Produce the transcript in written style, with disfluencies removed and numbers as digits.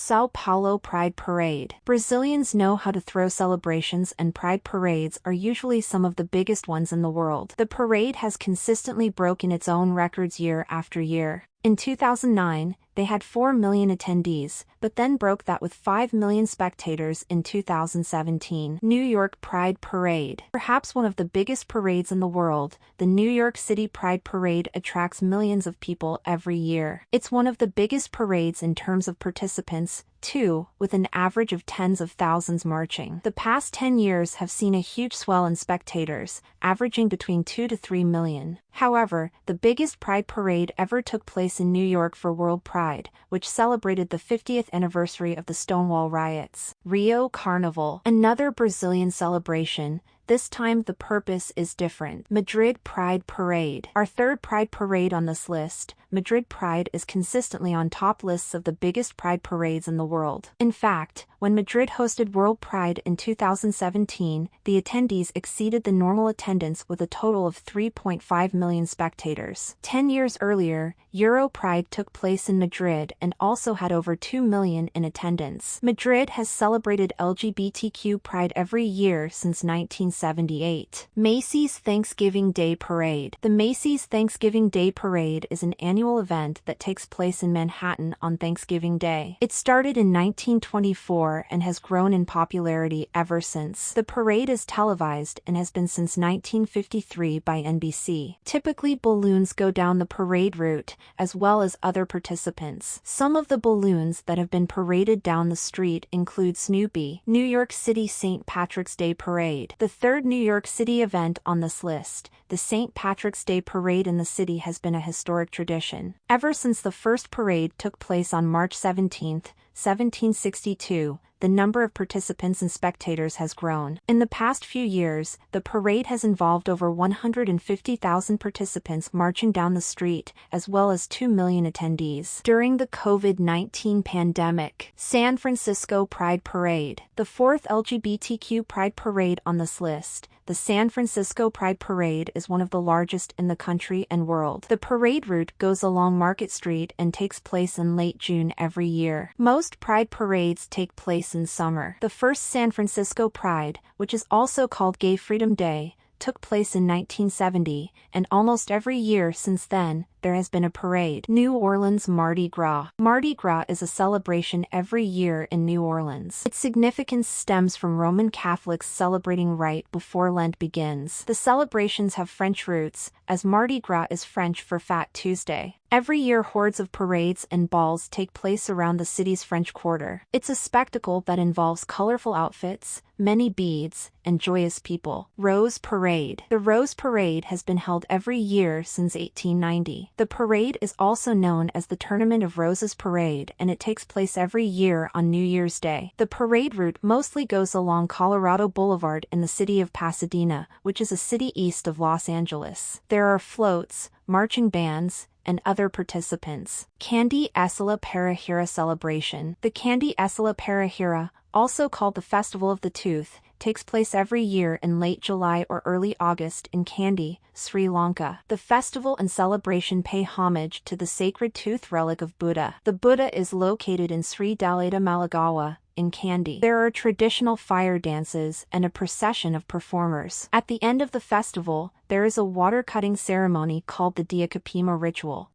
São Paulo Pride Parade. Brazilians know how to throw celebrations, and pride parades are usually some of the biggest ones in the world. The parade has consistently broken its own records year after year. In 2009, they had 4 million attendees, but then broke that with 5 million spectators in 2017. New York Pride Parade. Perhaps one of the biggest parades in the world, the New York City Pride Parade attracts millions of people every year. It's one of the biggest parades in terms of participants, too, with an average of tens of thousands marching. The past 10 years have seen a huge swell in spectators, averaging between 2 to 3 million. However, the biggest pride parade ever took place in New York for World Pride, which celebrated the 50th anniversary of the Stonewall riots. Rio Carnival. Another Brazilian celebration. This time the purpose is different. Madrid Pride Parade. Our third pride parade on this list, Madrid Pride is consistently on top lists of the biggest pride parades in the world. In fact, when Madrid hosted World Pride in 2017, the attendees exceeded the normal attendance with a total of 3.5 million spectators. 10 years earlier, Euro Pride took place in Madrid and also had over 2 million in attendance. Madrid has celebrated LGBTQ Pride every year since 1978. Macy's Thanksgiving Day Parade. The Macy's Thanksgiving Day Parade is an annual event that takes place in Manhattan on Thanksgiving Day. It started in 1924 and has grown in popularity ever since. The parade is televised and has been since 1953 by NBC. Typically, balloons go down the parade route, as well as other participants. Some of the balloons that have been paraded down the street include Snoopy. New York City St. Patrick's Day Parade. The third New York City event on this list, the St. Patrick's Day Parade in the city, has been a historic tradition. Ever since the first parade took place on March 17, 1762, the number of participants and spectators has grown. In the past few years, the parade has involved over 150,000 participants marching down the street, as well as 2 million attendees. During the COVID-19 pandemic, San Francisco Pride Parade. The fourth LGBTQ Pride Parade on this list, the San Francisco Pride Parade, is one of the largest in the country and world. The parade route goes along Market Street and takes place in late June every year. Most pride parades take place in summer. The first San Francisco Pride, which is also called Gay Freedom Day, took place in 1970, and almost every year since then, there has been a parade. New Orleans Mardi Gras. Mardi Gras is a celebration every year in New Orleans. Its significance stems from Roman Catholics celebrating right before Lent begins. The celebrations have French roots, as Mardi Gras is French for Fat Tuesday. Every year hordes of parades and balls take place around the city's French Quarter. It's a spectacle that involves colorful outfits, many beads, and joyous people. Rose Parade. The Rose Parade has been held every year since 1890. The parade is also known as the Tournament of Roses Parade, and it takes place every year on New Year's Day. The parade route mostly goes along Colorado Boulevard in the city of Pasadena, which is a city east of Los Angeles. There are floats, marching bands, and other participants. Candy Isla Parajira Celebration. The Candy Isla Parajira, also called the Festival of the Tooth, takes place every year in late July or early August in Kandy, Sri Lanka. The festival and celebration pay homage to the sacred tooth relic of Buddha. The Buddha is located in Sri Dalada Malagawa, in Kandy. There are traditional fire dances and a procession of performers. At the end of the festival, there is a water cutting ceremony called the Diakapima ritual.